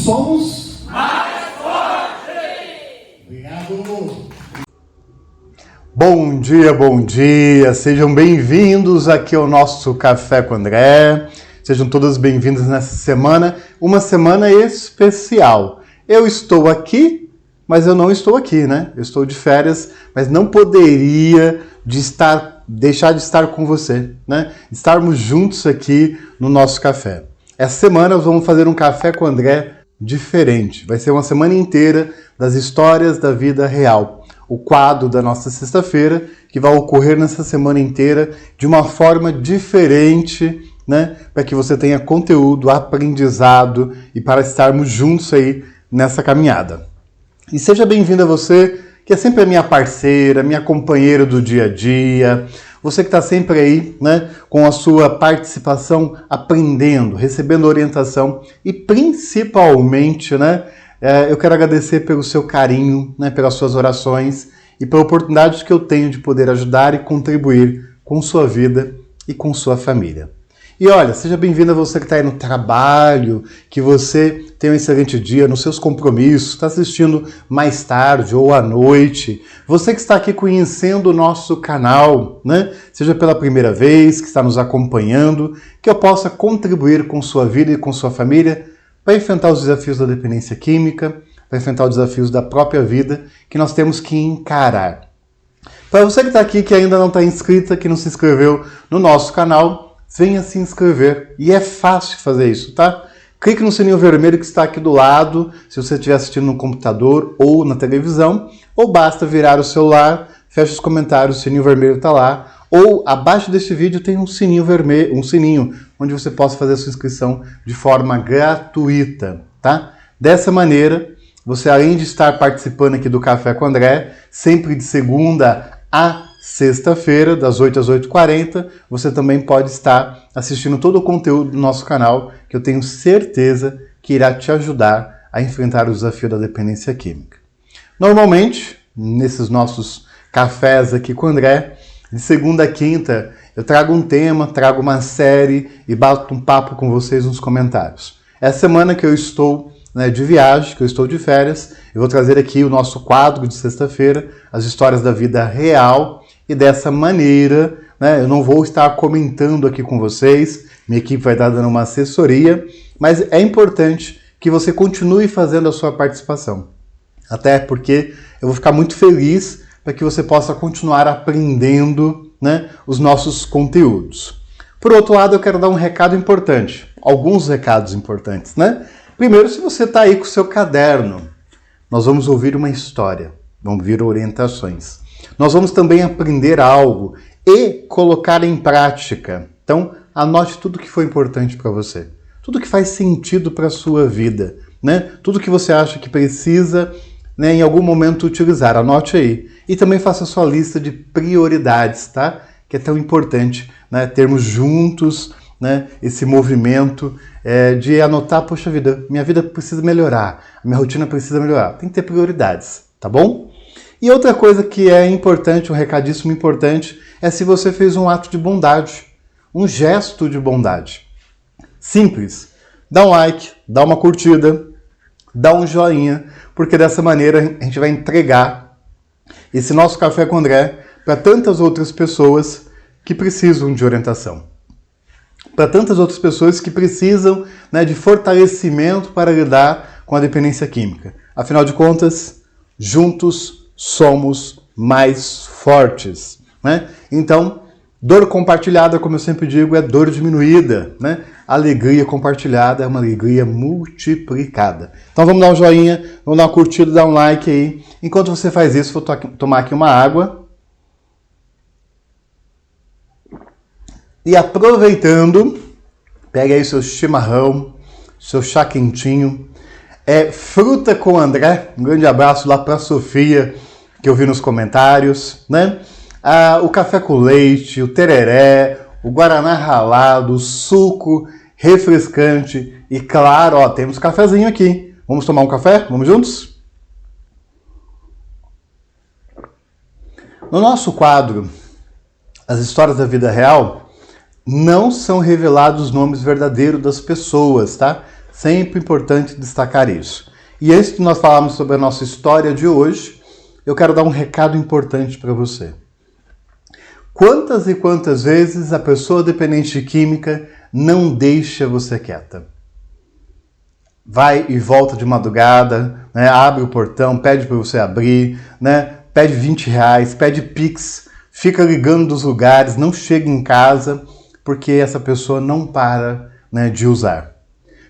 somos mais fortes! Obrigado! Bom dia! Sejam bem-vindos aqui ao nosso Café com André. Sejam todas bem-vindas nessa semana, uma semana especial. Eu estou aqui, mas eu não estou aqui, né? Eu estou de férias, mas não poderia deixar de estar com você, né? Estarmos juntos aqui no nosso café. Essa semana nós vamos fazer um Café com André diferente. Vai ser uma semana inteira das histórias da vida real. O quadro da nossa sexta-feira, que vai ocorrer nessa semana inteira de uma forma diferente, né? Para que você tenha conteúdo, aprendizado e para estarmos juntos aí nessa caminhada. E seja bem-vindo a você, que é sempre a minha parceira, minha companheira do dia a dia, você que está sempre aí, né, com a sua participação, aprendendo, recebendo orientação e principalmente, né, eu quero agradecer pelo seu carinho, né, pelas suas orações e pela oportunidade que eu tenho de poder ajudar e contribuir com sua vida e com sua família. E olha, seja bem-vindo a você que está aí no trabalho, que você tenha um excelente dia nos seus compromissos, está assistindo mais tarde ou à noite. Você que está aqui conhecendo o nosso canal, né? Seja pela primeira vez, que está nos acompanhando, que eu possa contribuir com sua vida e com sua família para enfrentar os desafios da dependência química, para enfrentar os desafios da própria vida que nós temos que encarar. Para você que está aqui, que ainda não está inscrita, que não se inscreveu no nosso canal, venha se inscrever. E é fácil fazer isso, tá? Clique no sininho vermelho que está aqui do lado, se você estiver assistindo no computador ou na televisão, ou basta virar o celular, fecha os comentários, o sininho vermelho está lá, ou abaixo deste vídeo tem um sininho vermelho, um sininho, onde você possa fazer a sua inscrição de forma gratuita, tá? Dessa maneira, você além de estar participando aqui do Café com André, sempre de segunda a sexta-feira, das 8 às 8h40, você também pode estar assistindo todo o conteúdo do nosso canal, que eu tenho certeza que irá te ajudar a enfrentar o desafio da dependência química. Normalmente, nesses nossos cafés aqui com o André, de segunda a quinta, eu trago um tema, trago uma série e bato um papo com vocês nos comentários. Essa semana que eu estou de viagem, que eu estou de férias, eu vou trazer aqui o nosso quadro de sexta-feira, as histórias da vida real, e dessa maneira, né, eu não vou estar comentando aqui com vocês, minha equipe vai estar dando uma assessoria, mas é importante que você continue fazendo a sua participação. Até porque eu vou ficar muito feliz para que você possa continuar aprendendo, né, os nossos conteúdos. Por outro lado, eu quero dar um recado importante, alguns recados importantes, né? Primeiro, se você está aí com o seu caderno, nós vamos ouvir uma história, vamos ouvir orientações. Nós vamos também aprender algo e colocar em prática. Então, anote tudo que foi importante para você. Tudo que faz sentido para a sua vida, né? Tudo que você acha que precisa, né, em algum momento utilizar. Anote aí. E também faça a sua lista de prioridades, tá? Que é tão importante, né, termos juntos, né, esse movimento de anotar, poxa vida, minha vida precisa melhorar, minha rotina precisa melhorar. Tem que ter prioridades, tá bom? E outra coisa que é importante, um recadíssimo importante, é se você fez um ato de bondade, um gesto de bondade. Simples. Dá um like, dá uma curtida, dá um joinha, porque dessa maneira a gente vai entregar esse nosso Café com André para tantas outras pessoas que precisam de orientação. Para tantas outras pessoas que precisam, né, de fortalecimento para lidar com a dependência química. Afinal de contas, juntos somos mais fortes, né? Então, dor compartilhada, como eu sempre digo, é dor diminuída, né? Alegria compartilhada é uma alegria multiplicada. Então vamos dar um joinha, vamos dar uma curtida, dar um like aí. Enquanto você faz isso, vou tomar aqui uma água. E aproveitando, pega aí seu chimarrão, seu chá quentinho. Fruta com André, um grande abraço lá para a Sofia, que eu vi nos comentários, né? O café com leite, o tereré, o guaraná ralado, o suco refrescante e claro, ó, temos cafezinho aqui. Vamos tomar um café? Vamos juntos? No nosso quadro, As Histórias da Vida Real, não são revelados os nomes verdadeiros das pessoas, tá? Sempre importante destacar isso. E antes de nós falarmos sobre a nossa história de hoje, eu quero dar um recado importante para você. Quantas e quantas vezes a pessoa dependente de química não deixa você quieta? Vai e volta de madrugada, né? Abre o portão, pede para você abrir, né? Pede R$20, pede Pix, fica ligando dos lugares, não chega em casa, porque essa pessoa não para, né, de usar.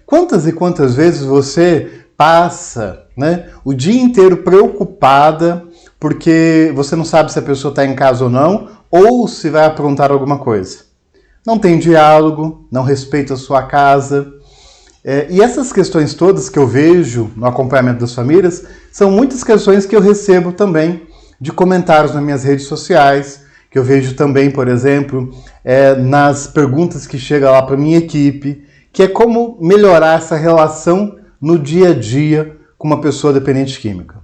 Quantas e quantas vezes você passa, né, o dia inteiro preocupada porque você não sabe se a pessoa está em casa ou se vai aprontar alguma coisa? Não tem diálogo, não respeita a sua casa. E essas questões todas que eu vejo no acompanhamento das famílias são muitas questões que eu recebo também de comentários nas minhas redes sociais, que eu vejo também, por exemplo, nas perguntas que chegam lá para minha equipe, que é como melhorar essa relação no dia a dia com uma pessoa dependente química.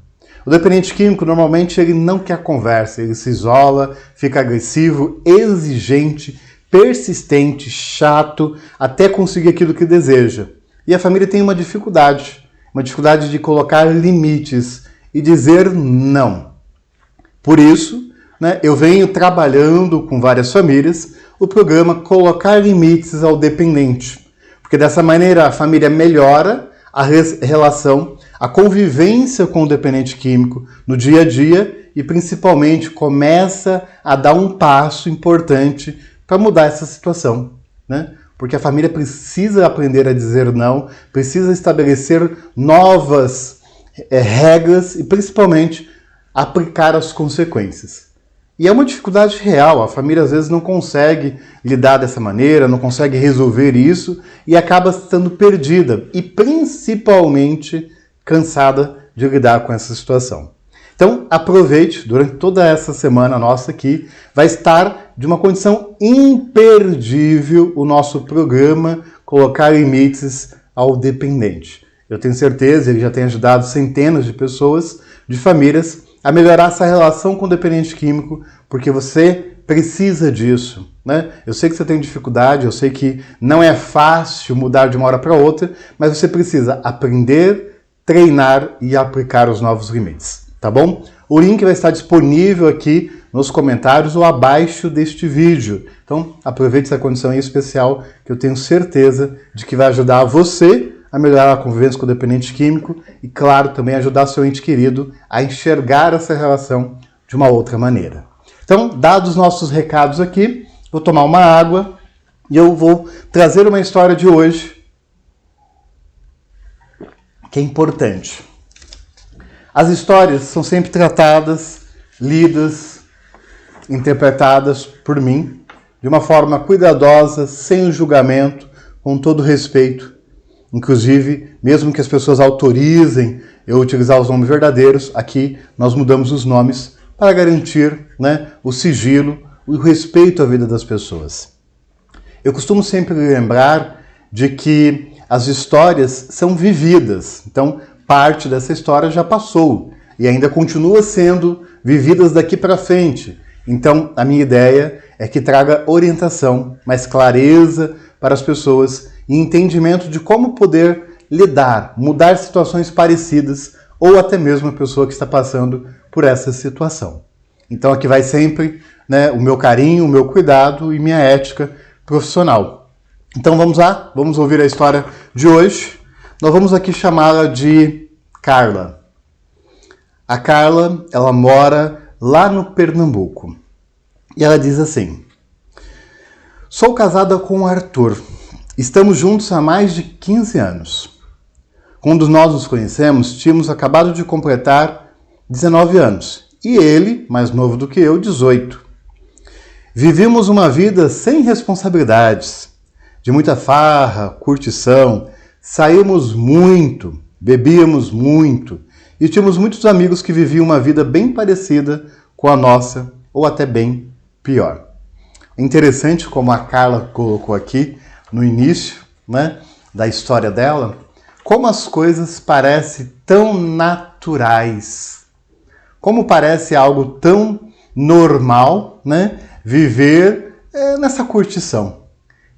O dependente químico, normalmente, ele não quer conversa, ele se isola, fica agressivo, exigente, persistente, chato, até conseguir aquilo que deseja. E a família tem uma dificuldade de colocar limites e dizer não. Por isso, né, eu venho trabalhando com várias famílias o programa Colocar Limites ao Dependente. Porque dessa maneira a família melhora a relação, a convivência com o dependente químico no dia a dia e principalmente começa a dar um passo importante para mudar essa situação, né? Porque a família precisa aprender a dizer não, precisa estabelecer novas regras e principalmente aplicar as consequências. E é uma dificuldade real, a família às vezes não consegue lidar dessa maneira, não consegue resolver isso e acaba estando perdida e principalmente cansada de lidar com essa situação. Então aproveite, durante toda essa semana nossa aqui, vai estar de uma condição imperdível o nosso programa Colocar Limites ao Dependente. Eu tenho certeza, ele já tem ajudado centenas de pessoas, de famílias, a melhorar essa relação com o dependente químico, porque você precisa disso, né? Eu sei que você tem dificuldade, eu sei que não é fácil mudar de uma hora para outra, mas você precisa aprender, treinar e aplicar os novos limites, tá bom? O link vai estar disponível aqui nos comentários ou abaixo deste vídeo. Então, aproveite essa condição aí especial que eu tenho certeza de que vai ajudar você a melhorar a convivência com o dependente químico e, claro, também ajudar seu ente querido a enxergar essa relação de uma outra maneira. Então, dados os nossos recados aqui, vou tomar uma água e eu vou trazer uma história de hoje que é importante. As histórias são sempre tratadas, lidas, interpretadas por mim de uma forma cuidadosa, sem o julgamento, com todo respeito. Inclusive, mesmo que as pessoas autorizem eu utilizar os nomes verdadeiros, aqui nós mudamos os nomes para garantir, né, o sigilo, o respeito à vida das pessoas. Eu costumo sempre lembrar de que as histórias são vividas, então parte dessa história já passou e ainda continua sendo vividas daqui para frente. Então, a minha ideia é que traga orientação, mais clareza para as pessoas e entendimento de como poder lidar, mudar situações parecidas ou até mesmo a pessoa que está passando por essa situação. Então aqui vai sempre, né, o meu carinho, o meu cuidado e minha ética profissional. Então vamos lá, vamos ouvir a história de hoje. Nós vamos aqui chamá-la de Carla. A Carla, ela mora lá no Pernambuco. E ela diz assim: sou casada com o Arthur. Estamos juntos há mais de 15 anos. Quando nós nos conhecemos, tínhamos acabado de completar 19 anos. E ele, mais novo do que eu, 18. Vivíamos uma vida sem responsabilidades, de muita farra, curtição, saímos muito, bebíamos muito e tínhamos muitos amigos que viviam uma vida bem parecida com a nossa, ou até bem pior. É interessante como a Carla colocou aqui no início, né, da história dela, como as coisas parecem tão naturais, como parece algo tão normal, né, viver nessa curtição.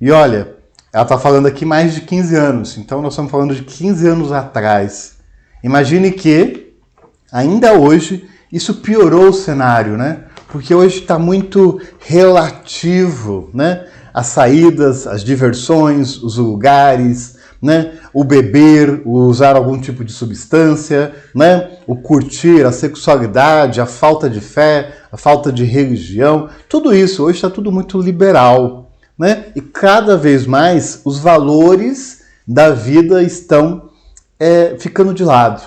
E olha, Ela está falando aqui mais de 15 anos, então nós estamos falando de 15 anos atrás. Imagine que, ainda hoje, isso piorou o cenário, né? Porque hoje está muito relativo, né? As saídas, as diversões, os lugares, né? O beber, o usar algum tipo de substância, né? O curtir, a sexualidade, a falta de fé, a falta de religião, tudo isso hoje está tudo muito liberal, né? E cada vez mais os valores da vida estão ficando de lado.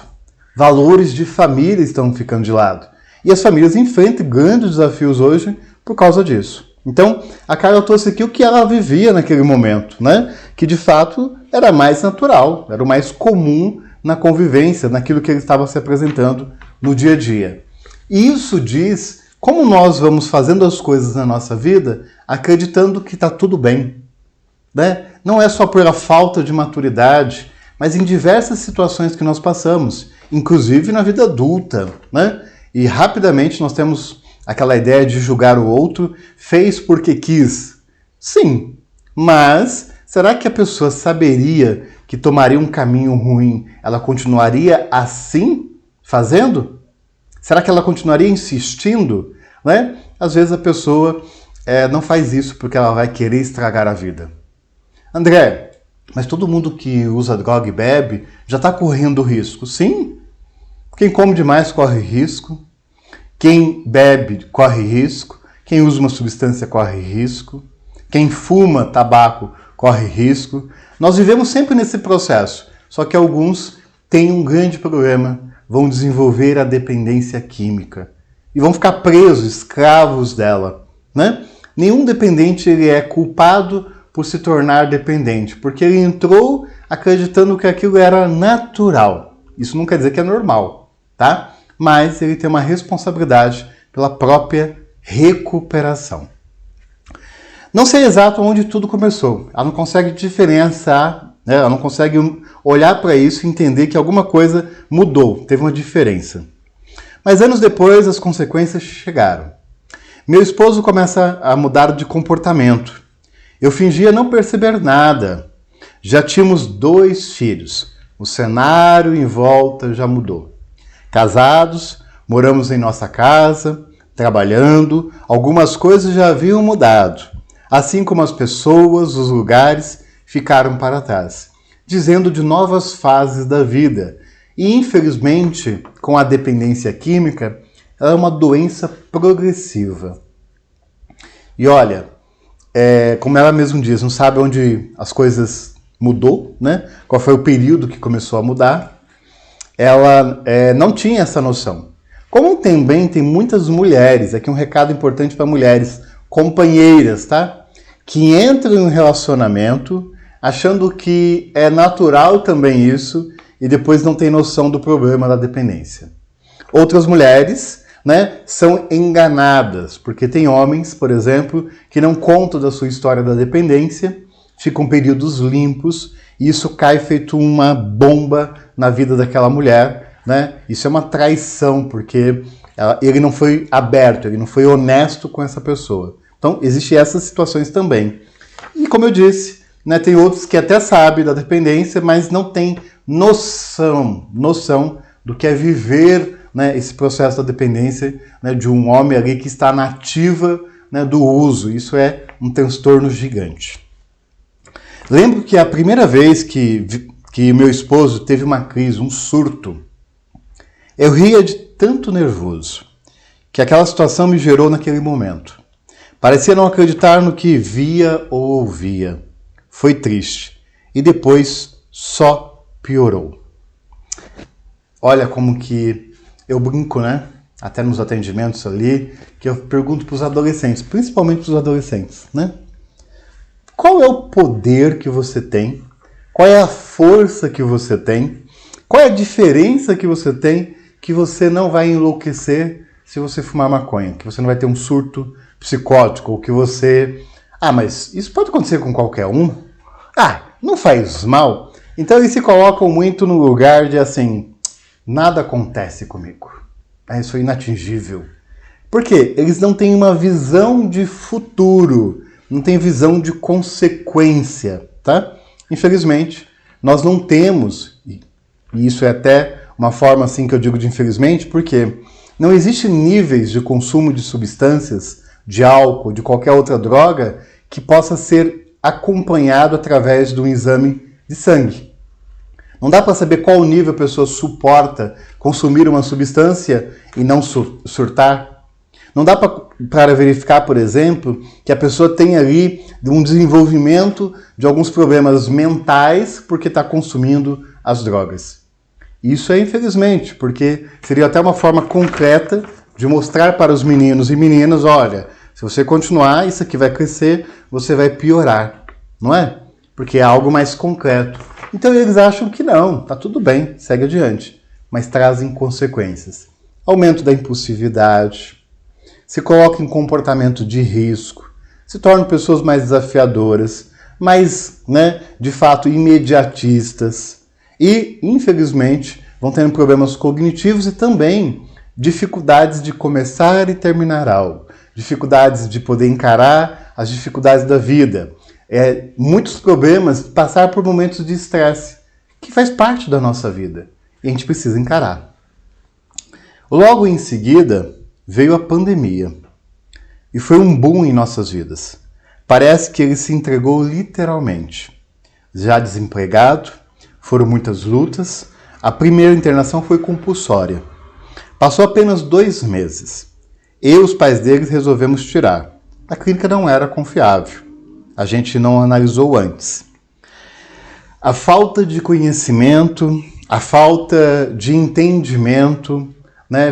Valores de família estão ficando de lado. E as famílias enfrentam grandes desafios hoje por causa disso. Então, a Carla trouxe aqui o que ela vivia naquele momento, né? Que de fato era mais natural, era o mais comum na convivência, naquilo que ele estava se apresentando no dia a dia. E isso diz como nós vamos fazendo as coisas na nossa vida acreditando que está tudo bem, né? Não é só pela falta de maturidade, mas em diversas situações que nós passamos, inclusive na vida adulta, né? E rapidamente nós temos aquela ideia de julgar o outro, fez porque quis. Sim, mas será que a pessoa saberia que tomaria um caminho ruim? Ela continuaria assim fazendo? Será que ela continuaria insistindo? Né? Às vezes a pessoa não faz isso porque ela vai querer estragar a vida. André, mas todo mundo que usa droga e bebe já está correndo risco. Sim, quem come demais corre risco. Quem bebe corre risco, quem usa uma substância corre risco, quem fuma tabaco corre risco. Nós vivemos sempre nesse processo, só que alguns têm um grande problema, vão desenvolver a dependência química e vão ficar presos, escravos dela, né? Nenhum dependente ele é culpado por se tornar dependente, porque ele entrou acreditando que aquilo era natural. Isso não quer dizer que é normal, tá? Mas ele tem uma responsabilidade pela própria recuperação. Não sei exato onde tudo começou. Ela não consegue diferenciar, né? Ela não consegue olhar para isso e entender que alguma coisa mudou, teve uma diferença. Mas anos depois as consequências chegaram. Meu esposo começa a mudar de comportamento. Eu fingia não perceber nada. Já tínhamos 2 filhos. O cenário em volta já mudou. Casados, moramos em nossa casa, trabalhando, algumas coisas já haviam mudado, assim como as pessoas, os lugares ficaram para trás, dizendo de novas fases da vida. E infelizmente, com a dependência química, ela é uma doença progressiva. E olha, como ela mesma diz, não sabe onde as coisas mudou, né? Qual foi o período que começou a mudar. Ela não tinha essa noção. Como também tem muitas mulheres, aqui um recado importante para mulheres, companheiras, tá? Que entram em um relacionamento achando que é natural também isso e depois não tem noção do problema da dependência. Outras mulheres, né, são enganadas, porque tem homens, por exemplo, que não contam da sua história da dependência, ficam períodos limpos e isso cai feito uma bomba na vida daquela mulher, né? Isso é uma traição, porque ele não foi aberto, ele não foi honesto com essa pessoa. Então, existem essas situações também. E como eu disse, né, tem outros que até sabem da dependência, mas não têm noção do que é viver, né, esse processo da dependência, né, de um homem ali que está na ativa, né, do uso. Isso é um transtorno gigante. Lembro que a primeira vez que meu esposo teve uma crise, um surto, eu ria de tanto nervoso que aquela situação me gerou naquele momento. Parecia não acreditar no que via ou ouvia. Foi triste. E depois só piorou. Olha como que eu brinco, né? Até nos atendimentos ali, que eu pergunto para os adolescentes, principalmente para os adolescentes, né? Qual é o poder que você tem? Qual é a força que você tem? Qual é a diferença que você tem que você não vai enlouquecer se você fumar maconha? Que você não vai ter um surto psicótico? Ou que você... mas isso pode acontecer com qualquer um? Não faz mal? Então eles se colocam muito no lugar de assim, nada acontece comigo. Isso é inatingível. Por quê? Eles não têm uma visão de futuro, não têm visão de consequência. tá? Infelizmente, nós não temos, e isso é até uma forma assim que eu digo de infelizmente, porque não existe níveis de consumo de substâncias, de álcool, de qualquer outra droga, que possa ser acompanhado através de um exame de sangue. Não dá para saber qual nível a pessoa suporta consumir uma substância e não surtar. Não dá para verificar, por exemplo, que a pessoa tem ali um desenvolvimento de alguns problemas mentais porque está consumindo as drogas. Isso é infelizmente, porque seria até uma forma concreta de mostrar para os meninos e meninas, olha, se você continuar, isso aqui vai crescer, você vai piorar, não é? Porque é algo mais concreto. Então eles acham que não, tá tudo bem, segue adiante, mas trazem consequências. Aumento da impulsividade, se colocam em comportamento de risco, se tornam pessoas mais desafiadoras, mais, de fato, imediatistas e, infelizmente, vão tendo problemas cognitivos e também dificuldades de começar e terminar algo, dificuldades de poder encarar as dificuldades da vida, muitos problemas, passar por momentos de estresse, que faz parte da nossa vida e a gente precisa encarar. Logo em seguida, veio a pandemia e foi um boom em nossas vidas. Parece que ele se entregou literalmente. Já desempregado, foram muitas lutas, a primeira internação foi compulsória. Passou apenas 2 meses. Eu e os pais deles resolvemos tirar. A clínica não era confiável. A gente não analisou antes. A falta de conhecimento, a falta de entendimento,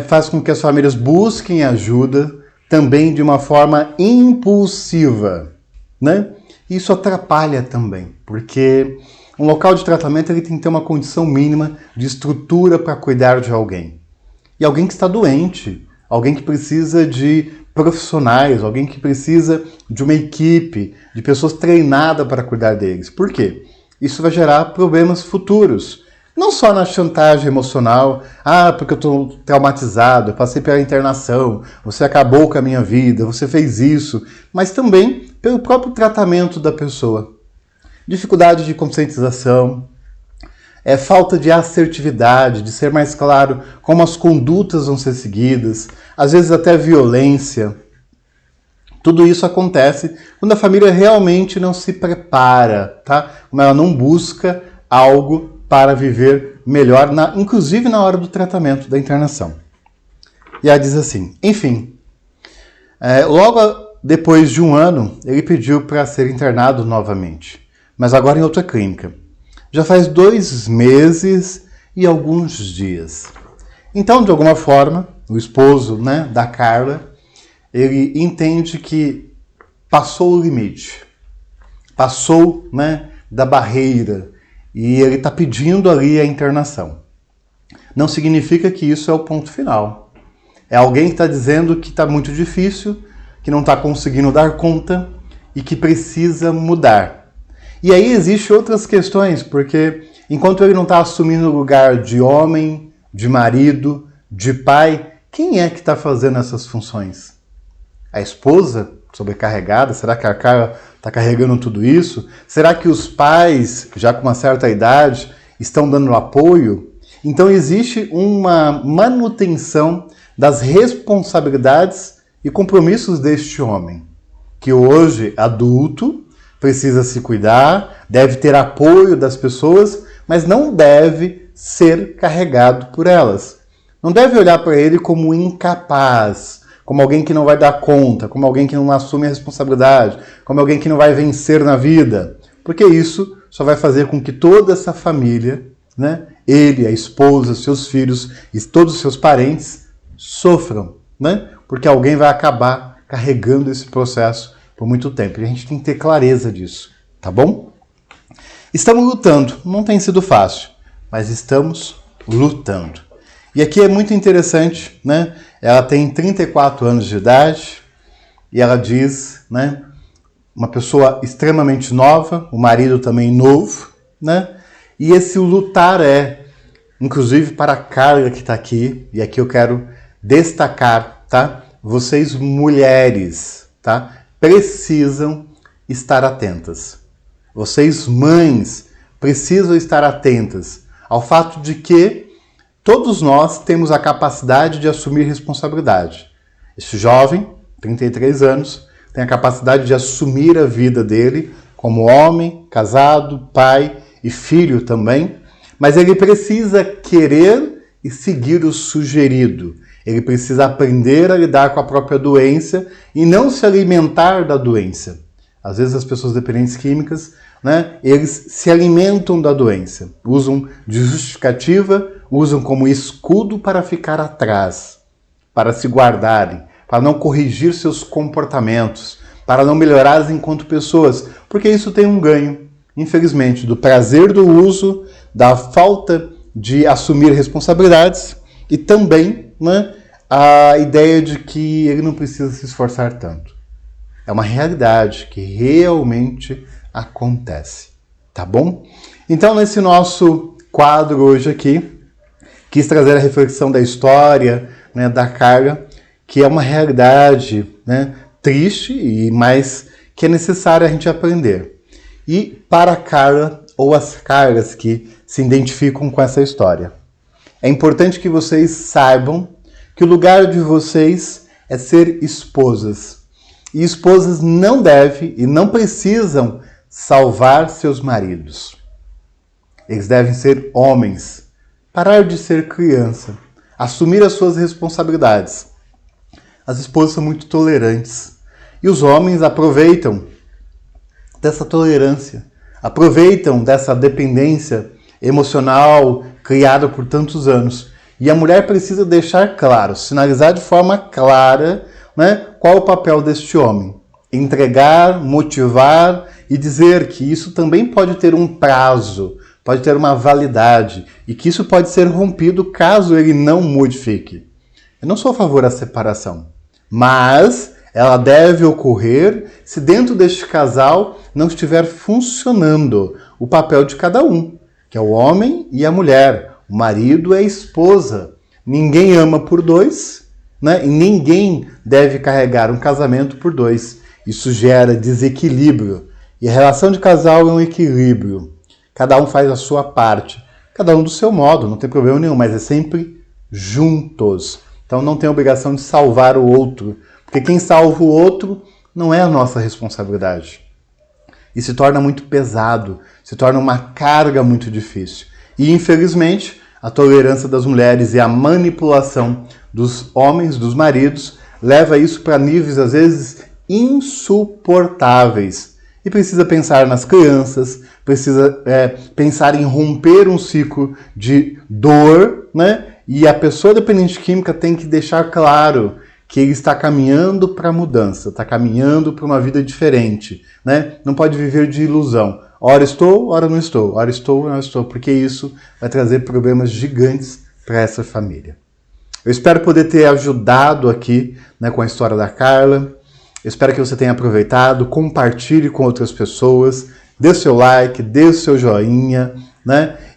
faz com que as famílias busquem ajuda também de uma forma impulsiva. Isso atrapalha também, porque um local de tratamento ele tem que ter uma condição mínima de estrutura para cuidar de alguém. E alguém que está doente, alguém que precisa de profissionais, alguém que precisa de uma equipe, de pessoas treinadas para cuidar deles. Por quê? Isso vai gerar problemas futuros. Não só na chantagem emocional, porque eu estou traumatizado, eu passei pela internação, você acabou com a minha vida, você fez isso, mas também pelo próprio tratamento da pessoa. Dificuldade de conscientização, falta de assertividade, de ser mais claro como as condutas vão ser seguidas, às vezes até violência. Tudo isso acontece quando a família realmente não se prepara, tá? Como ela não busca algo para viver melhor, inclusive na hora do tratamento, da internação. E ela diz assim, enfim, logo depois de 1 ano, ele pediu para ser internado novamente, mas agora em outra clínica. Já faz 2 meses e alguns dias. Então, de alguma forma, o esposo da Carla, ele entende que passou o limite, passou da barreira, e ele está pedindo ali a internação. Não significa que isso é o ponto final. É alguém que está dizendo que está muito difícil, que não está conseguindo dar conta e que precisa mudar. E aí existem outras questões, porque enquanto ele não está assumindo o lugar de homem, de marido, de pai, quem é que está fazendo essas funções? A esposa sobrecarregada? Será que a Carla está carregando tudo isso? Será que os pais, já com uma certa idade, estão dando apoio? Então existe uma manutenção das responsabilidades e compromissos deste homem, que hoje, adulto, precisa se cuidar, deve ter apoio das pessoas, mas não deve ser carregado por elas. Não deve olhar para ele como incapaz, como alguém que não vai dar conta, como alguém que não assume a responsabilidade, como alguém que não vai vencer na vida. Porque isso só vai fazer com que toda essa família, ele, a esposa, seus filhos e todos os seus parentes sofram, porque alguém vai acabar carregando esse processo por muito tempo. E a gente tem que ter clareza disso, tá bom? Estamos lutando, não tem sido fácil, mas estamos lutando. E aqui é muito interessante, Ela tem 34 anos de idade e ela diz, uma pessoa extremamente nova, o marido também novo, E esse lutar inclusive para a Carla que está aqui, e aqui eu quero destacar, tá? Vocês mulheres, tá? Precisam estar atentas. Vocês, mães, precisam estar atentas ao fato de que todos nós temos a capacidade de assumir responsabilidade. Este jovem, 33 anos, tem a capacidade de assumir a vida dele como homem, casado, pai e filho também, mas ele precisa querer e seguir o sugerido. Ele precisa aprender a lidar com a própria doença e não se alimentar da doença. Às vezes as pessoas dependentes químicas, eles se alimentam da doença, usam de justificativa, usam como escudo para ficar atrás, para se guardarem, para não corrigir seus comportamentos, para não melhorar enquanto pessoas, porque isso tem um ganho, infelizmente, do prazer do uso, da falta de assumir responsabilidades e também a ideia de que ele não precisa se esforçar tanto. É uma realidade que realmente acontece, tá bom? Então, nesse nosso quadro hoje aqui, quis trazer a reflexão da história, da Carla, que é uma realidade triste, mas que é necessário a gente aprender. E para a Carla, ou as Carlas que se identificam com essa história, é importante que vocês saibam que o lugar de vocês é ser esposas. E esposas não devem e não precisam salvar seus maridos. Eles devem ser homens, parar de ser criança, assumir as suas responsabilidades. As esposas são muito tolerantes e os homens aproveitam dessa tolerância, aproveitam dessa dependência emocional criada por tantos anos. E a mulher precisa deixar claro, sinalizar de forma clara, qual é o papel deste homem. Entregar, motivar e dizer que isso também pode ter um prazo, pode ter uma validade e que isso pode ser rompido caso ele não modifique. Eu não sou a favor da separação, mas ela deve ocorrer se dentro deste casal não estiver funcionando o papel de cada um, que é o homem e a mulher, o marido e a esposa. Ninguém ama por dois, e ninguém deve carregar um casamento por dois. Isso gera desequilíbrio. E a relação de casal é um equilíbrio. Cada um faz a sua parte, cada um do seu modo, não tem problema nenhum, mas é sempre juntos. Então não tem obrigação de salvar o outro, porque quem salva o outro não é a nossa responsabilidade. E se torna muito pesado, se torna uma carga muito difícil. E infelizmente, a tolerância das mulheres e a manipulação dos homens, dos maridos, leva isso para níveis às vezes insuportáveis. E precisa pensar nas crianças, precisa pensar em romper um ciclo de dor, E a pessoa dependente química tem que deixar claro que ele está caminhando para a mudança, está caminhando para uma vida diferente, Não pode viver de ilusão. Ora estou, ora não estou, ora estou, ora não estou, porque isso vai trazer problemas gigantes para essa família. Eu espero poder ter ajudado aqui com a história da Carla. Eu espero que você tenha aproveitado, compartilhe com outras pessoas, dê o seu like, dê o seu joinha,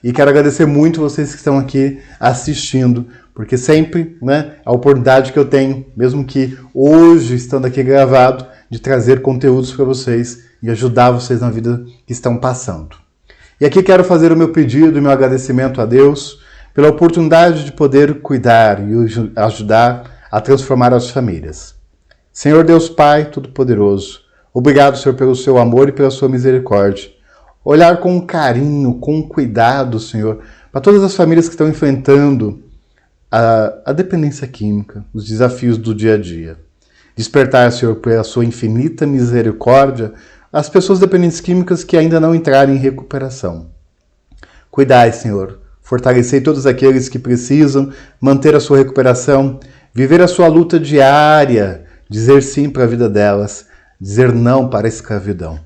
E quero agradecer muito vocês que estão aqui assistindo, porque sempre, a oportunidade que eu tenho, mesmo que hoje estando aqui gravado, de trazer conteúdos para vocês e ajudar vocês na vida que estão passando. E aqui quero fazer o meu pedido e meu agradecimento a Deus pela oportunidade de poder cuidar e ajudar a transformar as famílias. Senhor Deus Pai Todo-Poderoso, obrigado, Senhor, pelo seu amor e pela sua misericórdia. Olhar com carinho, com cuidado, Senhor, para todas as famílias que estão enfrentando a dependência química, os desafios do dia a dia. Despertar, Senhor, pela sua infinita misericórdia, as pessoas dependentes químicas que ainda não entraram em recuperação. Cuidai, Senhor, fortalecei todos aqueles que precisam manter a sua recuperação, viver a sua luta diária, dizer sim para a vida delas, dizer não para a escravidão.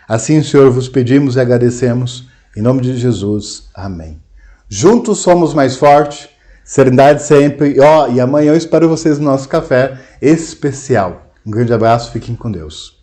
Assim, Senhor, vos pedimos e agradecemos, em nome de Jesus. Amém. Juntos somos mais fortes, serenidade sempre. E amanhã eu espero vocês no nosso café especial. Um grande abraço, fiquem com Deus.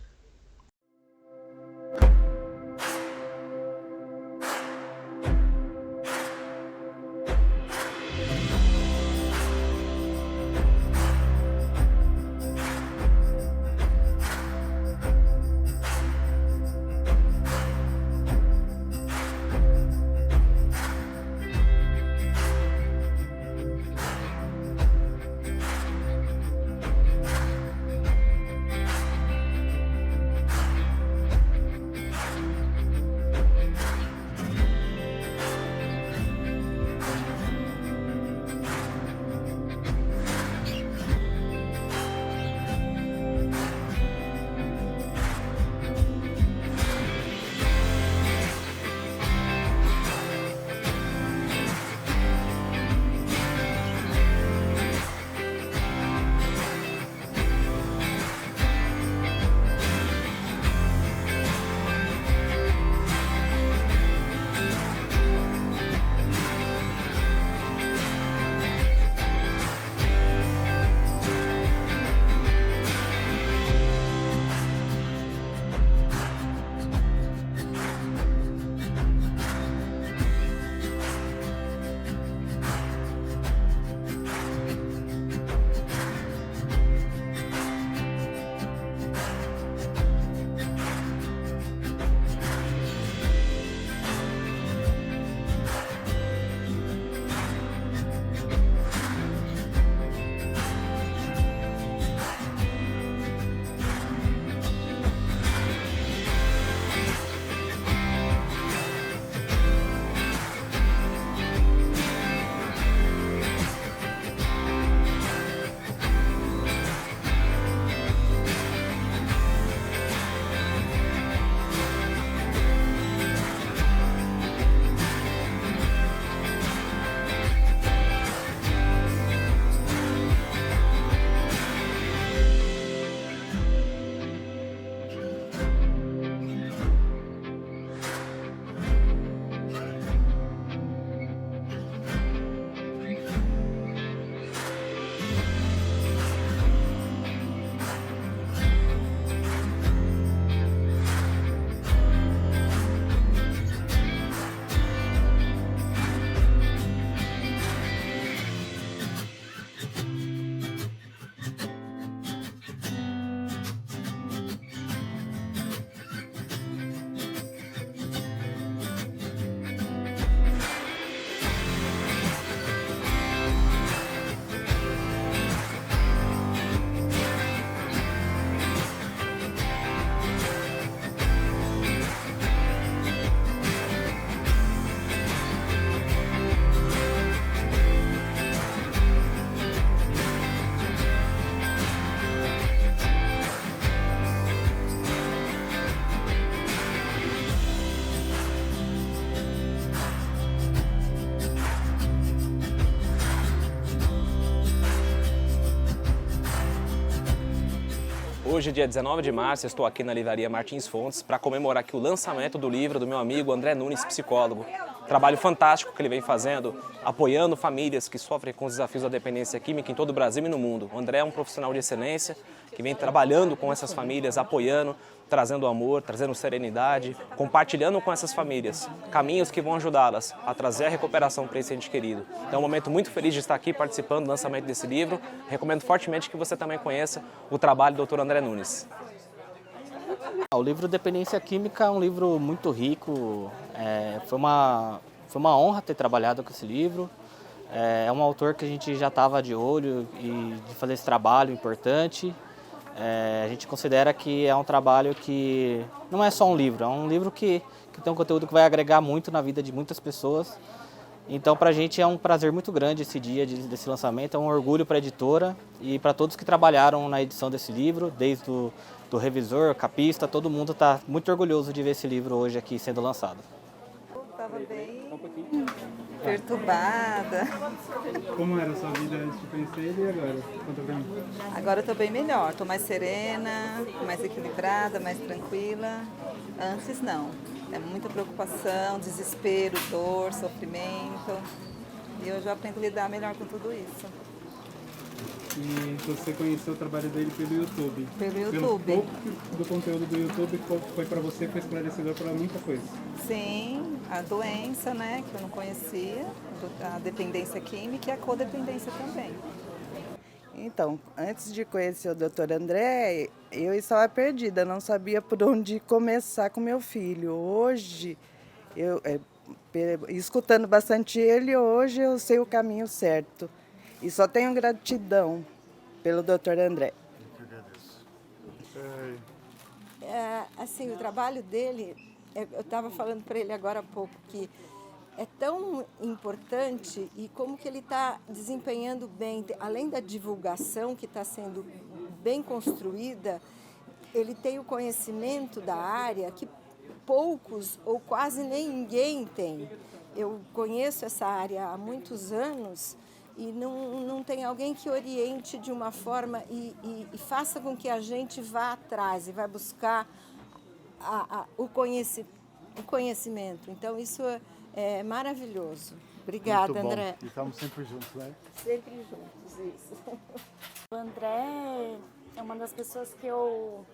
Hoje, dia 19 de março, estou aqui na Livraria Martins Fontes para comemorar aqui o lançamento do livro do meu amigo André Nunes, psicólogo. Trabalho fantástico que ele vem fazendo, apoiando famílias que sofrem com os desafios da dependência química em todo o Brasil e no mundo. O André é um profissional de excelência que vem trabalhando com essas famílias, apoiando, trazendo amor, trazendo serenidade, compartilhando com essas famílias caminhos que vão ajudá-las a trazer a recuperação para esse ente querido. Então é um momento muito feliz de estar aqui participando do lançamento desse livro. Recomendo fortemente que você também conheça o trabalho do Dr. André Nunes. O livro Dependência Química é um livro muito rico, foi uma honra ter trabalhado com esse livro. É um autor que a gente já estava de olho e de fazer esse trabalho importante. A gente considera que é um trabalho que não é só um livro, é um livro que tem um conteúdo que vai agregar muito na vida de muitas pessoas. Então, para a gente é um prazer muito grande esse dia desse lançamento, é um orgulho para a editora e para todos que trabalharam na edição desse livro, desde do revisor, capista, todo mundo está muito orgulhoso de ver esse livro hoje aqui sendo lançado. Estava bem perturbada. Como era a sua vida antes de conhecer ele e agora? Conta pra mim. Agora eu estou bem melhor, estou mais serena, mais equilibrada, mais tranquila. Antes não, é muita preocupação, desespero, dor, sofrimento. E eu já aprendo a lidar melhor com tudo isso. E você conheceu o trabalho dele pelo YouTube? Pelo YouTube. Pelo pouco do conteúdo do YouTube, qual foi para você, foi esclarecedor para muita coisa? Sim, a doença, né, que eu não conhecia, a dependência química e a codependência também. Então, antes de conhecer o Dr. André, eu estava perdida, não sabia por onde começar com meu filho. Hoje, escutando bastante ele, hoje eu sei o caminho certo. E só tenho gratidão pelo Dr. André. Assim, o trabalho dele, eu estava falando para ele agora há pouco, que é tão importante e como que ele está desempenhando bem, além da divulgação que está sendo bem construída, ele tem o conhecimento da área que poucos ou quase ninguém tem. Eu conheço essa área há muitos anos e não tem alguém que oriente de uma forma e faça com que a gente vá atrás e vai buscar o conhecimento. Então, isso é maravilhoso. Obrigada, André. E estamos sempre juntos, né? Sempre juntos, isso. O André é uma das pessoas que eu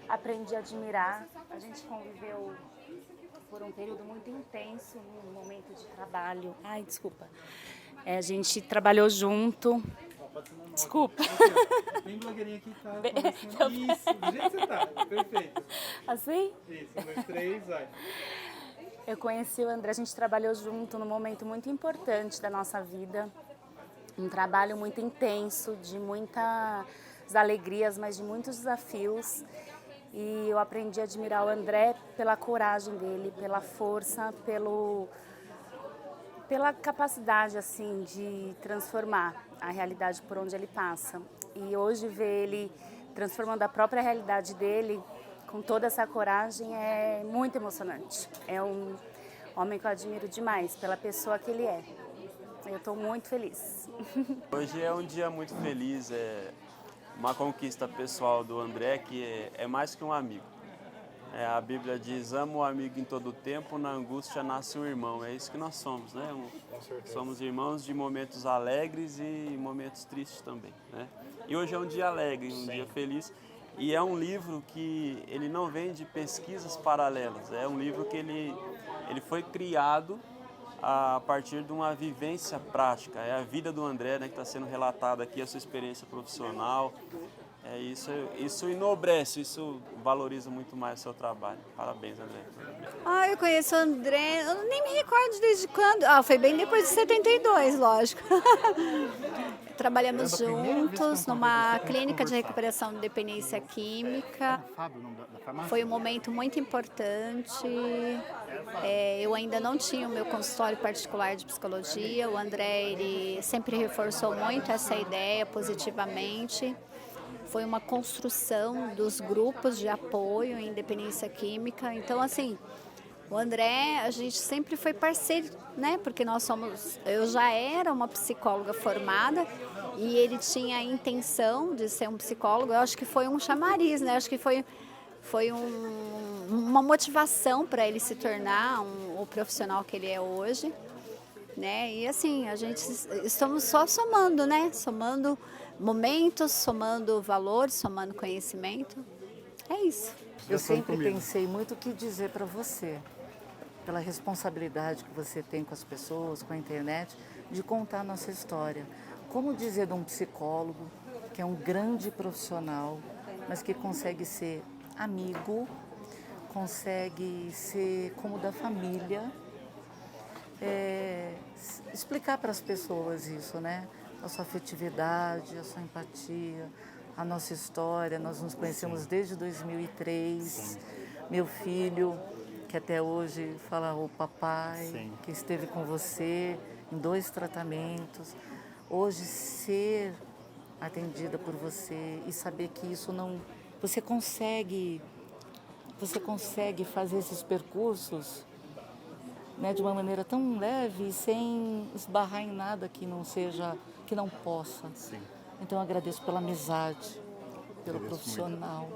aprendi a admirar. A gente conviveu por um período muito intenso, num momento de trabalho. Ai, desculpa. A gente trabalhou junto. Desculpa. Bem blogueirinha aqui, tá? Isso, do jeito que você tá. Perfeito. Assim? Isso, 1, 2, 3, vai. Eu conheci o André, a gente trabalhou junto num momento muito importante da nossa vida. Um trabalho muito intenso, de muitas alegrias, mas de muitos desafios. E eu aprendi a admirar o André pela coragem dele, pela força, pela capacidade assim de transformar a realidade por onde ele passa. E hoje ver ele transformando a própria realidade dele com toda essa coragem é muito emocionante. É um homem que eu admiro demais pela pessoa que ele é. Eu estou muito feliz. Hoje é um dia muito feliz, uma conquista pessoal do André que é mais que um amigo. A Bíblia diz, ama o amigo em todo tempo, na angústia nasce um irmão. É isso que nós somos, né? Somos irmãos de momentos alegres e momentos tristes também, né? E hoje é um dia alegre, um dia feliz. E é um livro que ele não vem de pesquisas paralelas. É um livro que ele foi criado a partir de uma vivência prática. É a vida do André, né, que está sendo relatada aqui, a sua experiência profissional. Isso enobrece, isso valoriza muito mais o seu trabalho. Parabéns, André. Eu conheço o André, eu nem me recordo desde quando. Foi bem depois de 72, lógico. Trabalhamos juntos numa clínica de recuperação de dependência química. Foi um momento muito importante. Eu ainda não tinha o meu consultório particular de psicologia. O André, ele sempre reforçou muito essa ideia positivamente. Foi uma construção dos grupos de apoio em dependência química. Então, assim, O André, a gente sempre foi parceiro, né? Porque eu já era uma psicóloga formada e ele tinha a intenção de ser um psicólogo. Eu acho que foi um chamariz, né? Acho que foi uma motivação para ele se tornar o profissional que ele é hoje, né? E assim, a gente estamos só somando, né? Somando momentos, somando valores, somando conhecimento. É isso. Eu sempre pensei muito o que dizer para você, pela responsabilidade que você tem com as pessoas, com a internet, de contar a nossa história. Como dizer de um psicólogo, que é um grande profissional, mas que consegue ser amigo, consegue ser como da família, explicar para as pessoas isso, né? A sua afetividade, a sua empatia, a nossa história. Nós nos conhecemos desde 2003. Meu filho, que até hoje fala o papai, que esteve com você em 2 tratamentos. Hoje ser atendida por você e saber que isso não... Você consegue fazer esses percursos, né, de uma maneira tão leve, sem esbarrar em nada que não seja, que não possa. Sim. Então eu agradeço pela amizade, pelo profissional,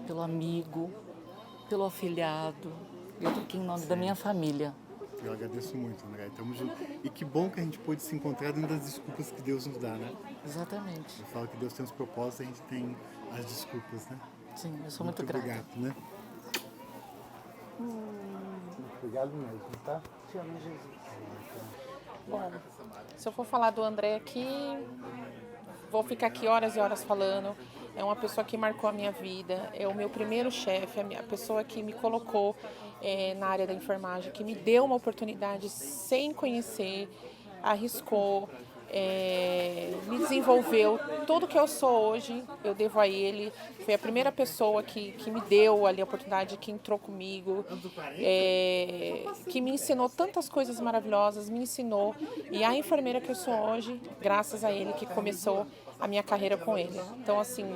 pelo amigo, pelo afilhado. Eu tô aqui em nome da minha família. Eu agradeço muito, André. Tamo junto. E que bom que a gente pôde se encontrar dentro das desculpas que Deus nos dá, né? Exatamente. Eu falo que Deus tem os propósitos, a gente tem as desculpas, né? Sim, eu sou muito grata. Obrigado, né? Obrigado mesmo, tá? Te amo, Jesus. Bom, se eu for falar do André aqui, vou ficar aqui horas e horas falando. É uma pessoa que marcou a minha vida, é o meu primeiro chefe, a pessoa que me colocou na área da enfermagem, que me deu uma oportunidade sem conhecer, arriscou, me desenvolveu. Tudo que eu sou hoje, eu devo a ele. Foi a primeira pessoa que me deu ali a oportunidade, que entrou comigo, que me ensinou tantas coisas maravilhosas, me ensinou. E a enfermeira que eu sou hoje, graças a ele, que começou a minha carreira com ele. Então, assim,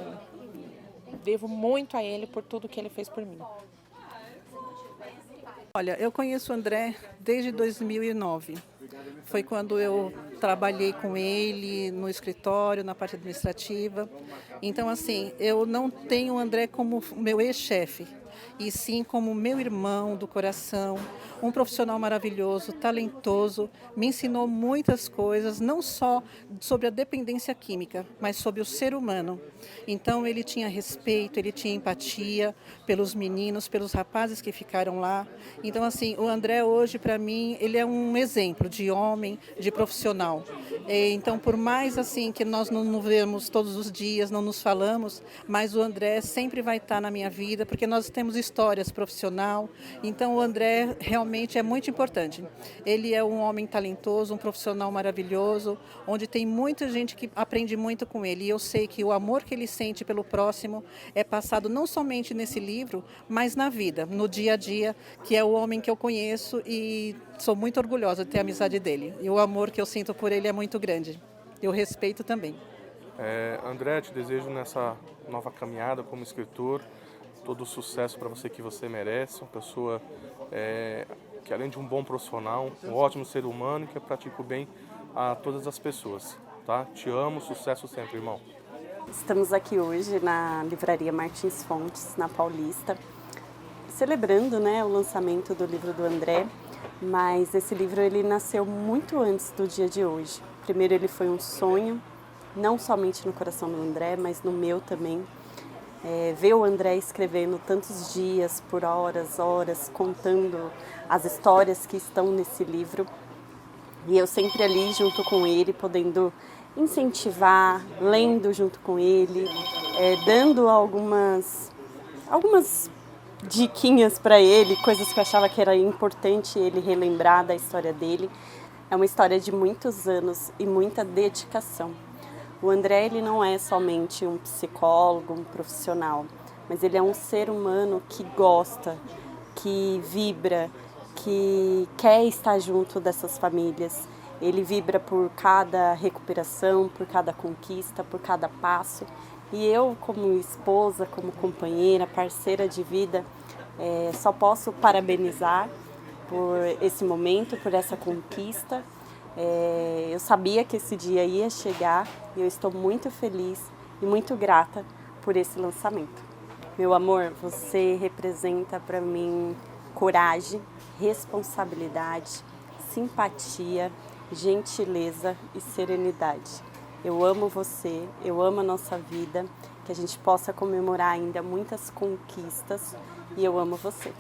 devo muito a ele por tudo que ele fez por mim. Olha, eu conheço o André desde 2009. Foi quando eu trabalhei com ele no escritório, na parte administrativa. Então, assim, eu não tenho o André como meu ex-chefe, e sim como meu irmão do coração, um profissional maravilhoso, talentoso, me ensinou muitas coisas, não só sobre a dependência química, mas sobre o ser humano. Então ele tinha respeito, ele tinha empatia pelos meninos, pelos rapazes que ficaram lá. Então, assim, o André hoje, para mim, ele é um exemplo de homem, de profissional. Então, por mais assim que nós não nos vemos todos os dias, não nos falamos, mas o André sempre vai estar na minha vida, porque nós temos histórias profissional. Então, o André realmente é muito importante. Ele é um homem talentoso, um profissional maravilhoso, onde tem muita gente que aprende muito com ele. E eu sei que o amor que ele sente pelo próximo é passado não somente nesse livro, mas na vida, no dia a dia, que é o homem que eu conheço, e sou muito orgulhosa de ter a amizade dele. E o amor que eu sinto por ele é muito grande. Eu respeito também. André, te desejo nessa nova caminhada como escritor todo o sucesso para você que você merece, uma pessoa que, além de um bom profissional, um ótimo ser humano, que pratica o bem a todas as pessoas, tá? Te amo, sucesso sempre, irmão. Estamos aqui hoje na Livraria Martins Fontes, na Paulista, celebrando, né, o lançamento do livro do André, mas esse livro ele nasceu muito antes do dia de hoje. Primeiro ele foi um sonho, não somente no coração do André, mas no meu também. Ver o André escrevendo tantos dias, por horas, contando as histórias que estão nesse livro. E eu sempre ali junto com ele, podendo incentivar, lendo junto com ele, dando algumas diquinhas para ele, coisas que eu achava que era importante ele relembrar da história dele. É uma história de muitos anos e muita dedicação. O André ele não é somente um psicólogo, um profissional, mas ele é um ser humano que gosta, que vibra, que quer estar junto dessas famílias. Ele vibra por cada recuperação, por cada conquista, por cada passo. E eu, como esposa, como companheira, parceira de vida, Só posso parabenizar por esse momento, por essa conquista. Eu sabia que esse dia ia chegar e eu estou muito feliz e muito grata por esse lançamento. Meu amor, você representa para mim coragem, responsabilidade, simpatia, gentileza e serenidade. Eu amo você, eu amo a nossa vida, que a gente possa comemorar ainda muitas conquistas e eu amo você.